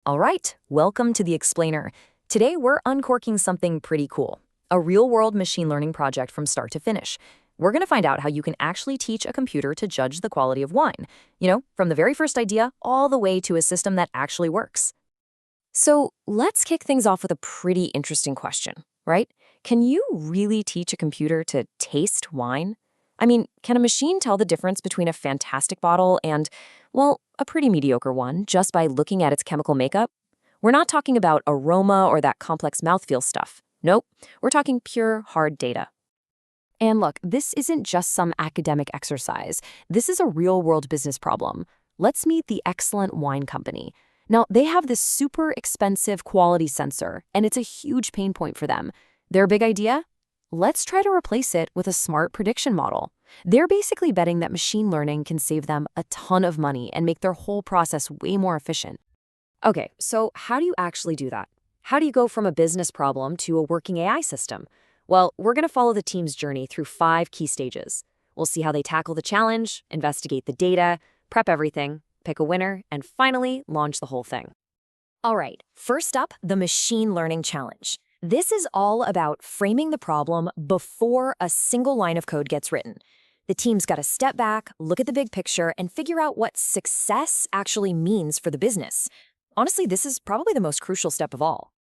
All right, welcome to the Explainer. Today we're uncorking something pretty cool, a real-world machine learning project from start to finish. We're going to find out how you can actually teach a computer to judge the quality of wine, from the very first idea all the way to a system that actually works. So let's kick things off with a pretty interesting question, right? Can you really teach a computer to taste wine? I mean, can a machine tell the difference between a fantastic bottle and, well, a pretty mediocre one just by looking at its chemical makeup? We're not talking about aroma or that complex mouthfeel stuff. Nope, we're talking pure, hard data. And look, this isn't just some academic exercise. This is a real-world business problem. Let's meet the Excellent Wine Company. Now, they have this super expensive quality sensor, and it's a huge pain point for them. Their big idea? Let's try to replace it with a smart prediction model. They're basically betting that machine learning can save them a ton of money and make their whole process way more efficient. Okay, so how do you actually do that? How do you go from a business problem to a working AI system? Well, we're going to follow the team's journey through 5 key stages. We'll see how they tackle the challenge, investigate the data, prep everything, pick a winner, and finally launch the whole thing. All right, first up, the machine learning challenge. This is all about framing the problem before a single line of code gets written. The team's got to step back, look at the big picture, and figure out what success actually means for the business. Honestly, this is probably the most crucial step of all.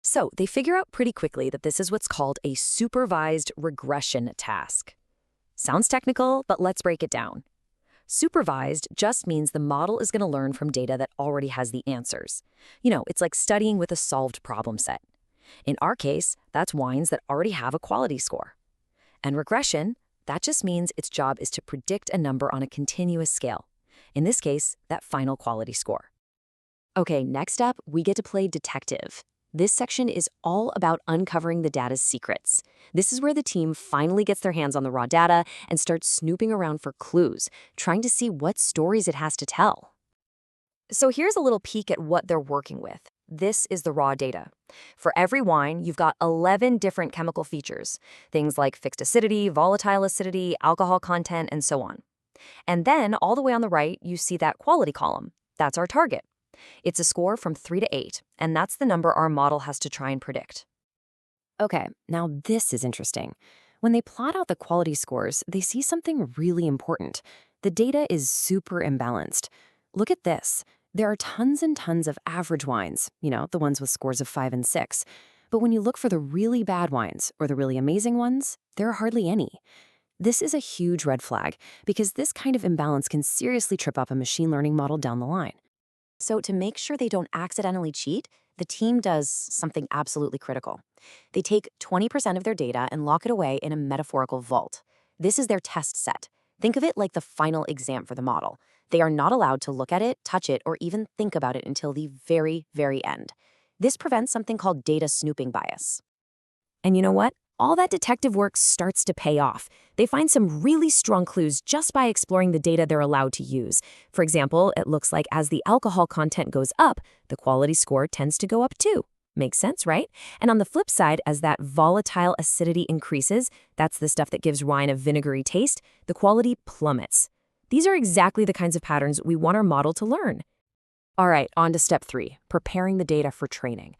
So they figure out pretty quickly that this is what's called a supervised regression task. Sounds technical, but let's break it down. Supervised just means the model is going to learn from data that already has the answers. It's like studying with a solved problem set. In our case, that's wines that already have a quality score. And regression, that just means its job is to predict a number on a continuous scale. In this case, that final quality score. Okay, next up, we get to play detective. This section is all about uncovering the data's secrets. This is where the team finally gets their hands on the raw data and starts snooping around for clues, trying to see what stories it has to tell. So here's a little peek at what they're working with. This is the raw data. For every wine, you've got 11 different chemical features, things like fixed acidity, volatile acidity, alcohol content, and so on. And then all the way on the right, you see that quality column. That's our target. It's a score from 3 to 8, and that's the number our model has to try and predict. Okay, now this is interesting. When they plot out the quality scores, they see something really important. The data is super imbalanced. Look at this. There are tons and tons of average wines, the ones with scores of 5 and 6. But when you look for the really bad wines or the really amazing ones, there are hardly any. This is a huge red flag because this kind of imbalance can seriously trip up a machine learning model down the line. So to make sure they don't accidentally cheat, the team does something absolutely critical. They take 20% of their data and lock it away in a metaphorical vault. This is their test set. Think of it like the final exam for the model. They are not allowed to look at it, touch it, or even think about it until the very, very end. This prevents something called data snooping bias. And you know what? All that detective work starts to pay off. They find some really strong clues just by exploring the data they're allowed to use. For example, it looks like as the alcohol content goes up, the quality score tends to go up too. Makes sense, right? And on the flip side, as that volatile acidity increases, that's the stuff that gives wine a vinegary taste, the quality plummets. These are exactly the kinds of patterns we want our model to learn. All right, on to step 3, preparing the data for training.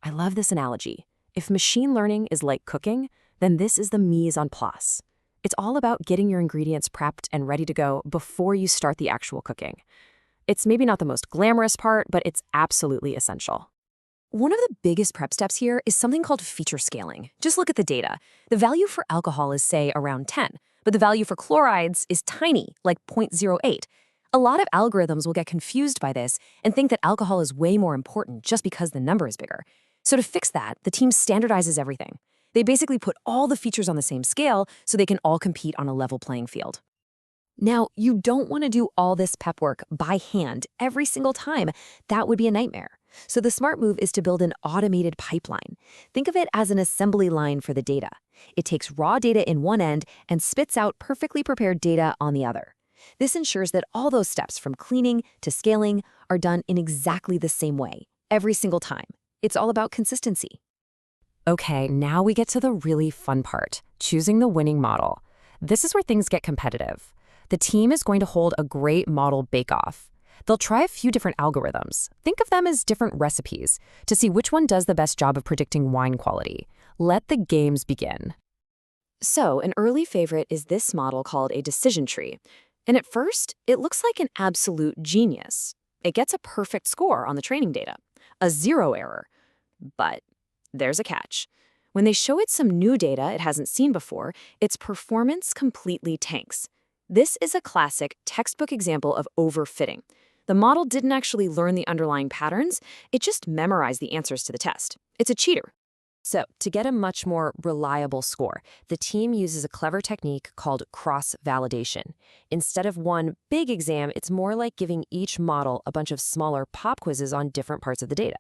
I love this analogy. If machine learning is like cooking, then this is the mise en place. It's all about getting your ingredients prepped and ready to go before you start the actual cooking. It's maybe not the most glamorous part, but it's absolutely essential. One of the biggest prep steps here is something called feature scaling. Just look at the data. The value for alcohol is, say, around 10, but the value for chlorides is tiny, like 0.08. A lot of algorithms will get confused by this and think that alcohol is way more important just because the number is bigger. So to fix that, the team standardizes everything. They basically put all the features on the same scale so they can all compete on a level playing field. Now, you don't want to do all this pep work by hand every single time. That would be a nightmare. So the smart move is to build an automated pipeline. Think of it as an assembly line for the data. It takes raw data in one end and spits out perfectly prepared data on the other. This ensures that all those steps from cleaning to scaling are done in exactly the same way, every single time. It's all about consistency. Okay, now we get to the really fun part, choosing the winning model. This is where things get competitive. The team is going to hold a great model bake-off. They'll try a few different algorithms. Think of them as different recipes to see which one does the best job of predicting wine quality. Let the games begin. So, an early favorite is this model called a decision tree. And at first, it looks like an absolute genius. It gets a perfect score on the training data, a 0 error. But there's a catch. When they show it some new data it hasn't seen before, its performance completely tanks. This is a classic textbook example of overfitting. The model didn't actually learn the underlying patterns, it just memorized the answers to the test. It's a cheater. So, to get a much more reliable score, the team uses a clever technique called cross-validation. Instead of one big exam, it's more like giving each model a bunch of smaller pop quizzes on different parts of the data.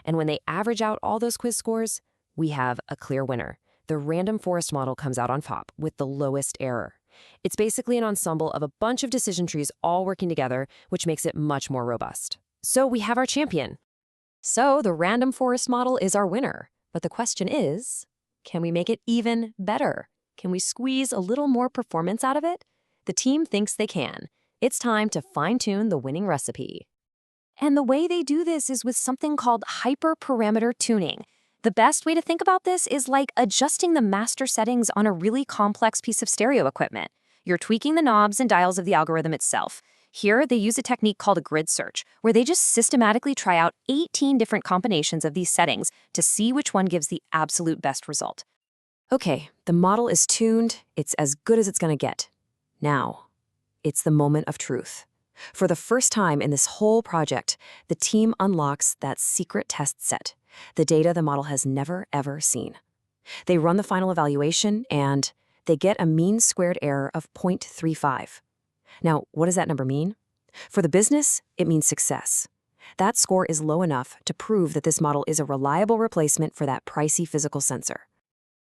And when they average out all those quiz scores, we have a clear winner. The random forest model comes out on top with the lowest error. It's basically an ensemble of a bunch of decision trees all working together, which makes it much more robust. So we have our champion. So the random forest model is our winner. But the question is, can we make it even better? Can we squeeze a little more performance out of it? The team thinks they can. It's time to fine-tune the winning recipe. And the way they do this is with something called hyperparameter tuning. The best way to think about this is like adjusting the master settings on a really complex piece of stereo equipment. You're tweaking the knobs and dials of the algorithm itself. Here, they use a technique called a grid search, where they just systematically try out 18 different combinations of these settings to see which one gives the absolute best result. Okay, the model is tuned. It's as good as it's going to get. Now, it's the moment of truth. For the first time in this whole project, the team unlocks that secret test set, the data the model has never, ever seen. They run the final evaluation, and they get a mean squared error of 0.35. Now, what does that number mean? For the business, it means success. That score is low enough to prove that this model is a reliable replacement for that pricey physical sensor.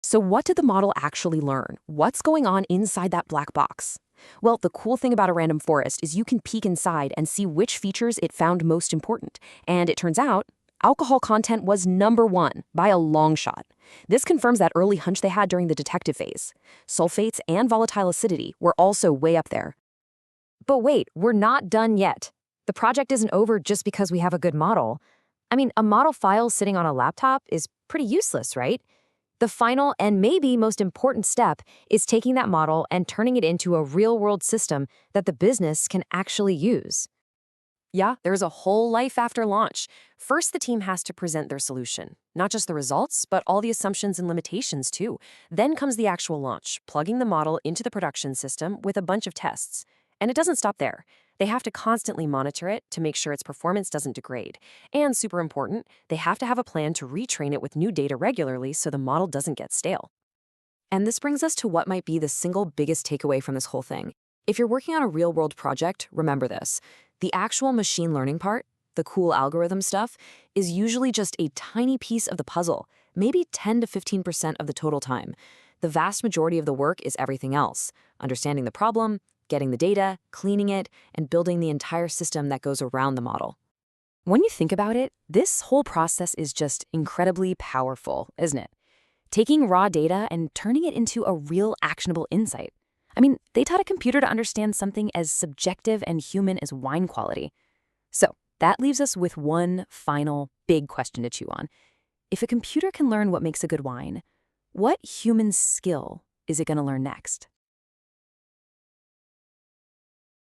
So what did the model actually learn? What's going on inside that black box? Well, the cool thing about a random forest is you can peek inside and see which features it found most important. And it turns out, alcohol content was #1 by a long shot. This confirms that early hunch they had during the detective phase. Sulfates and volatile acidity were also way up there. But wait, we're not done yet. The project isn't over just because we have a good model. I mean, a model file sitting on a laptop is pretty useless, right? The final and maybe most important step is taking that model and turning it into a real-world system that the business can actually use. Yeah, there's a whole life after launch. First, the team has to present their solution. Not just the results, but all the assumptions and limitations too. Then comes the actual launch, plugging the model into the production system with a bunch of tests. And it doesn't stop there. They have to constantly monitor it to make sure its performance doesn't degrade. And super important, they have to have a plan to retrain it with new data regularly so the model doesn't get stale. And this brings us to what might be the single biggest takeaway from this whole thing. If you're working on a real-world project, remember this. The actual machine learning part, the cool algorithm stuff, is usually just a tiny piece of the puzzle, maybe 10 to 15% of the total time. The vast majority of the work is everything else, understanding the problem, getting the data, cleaning it, and building the entire system that goes around the model. When you think about it, this whole process is just incredibly powerful, isn't it? Taking raw data and turning it into a real actionable insight. I mean, they taught a computer to understand something as subjective and human as wine quality. So that leaves us with one final big question to chew on. If a computer can learn what makes a good wine, what human skill is it going to learn next?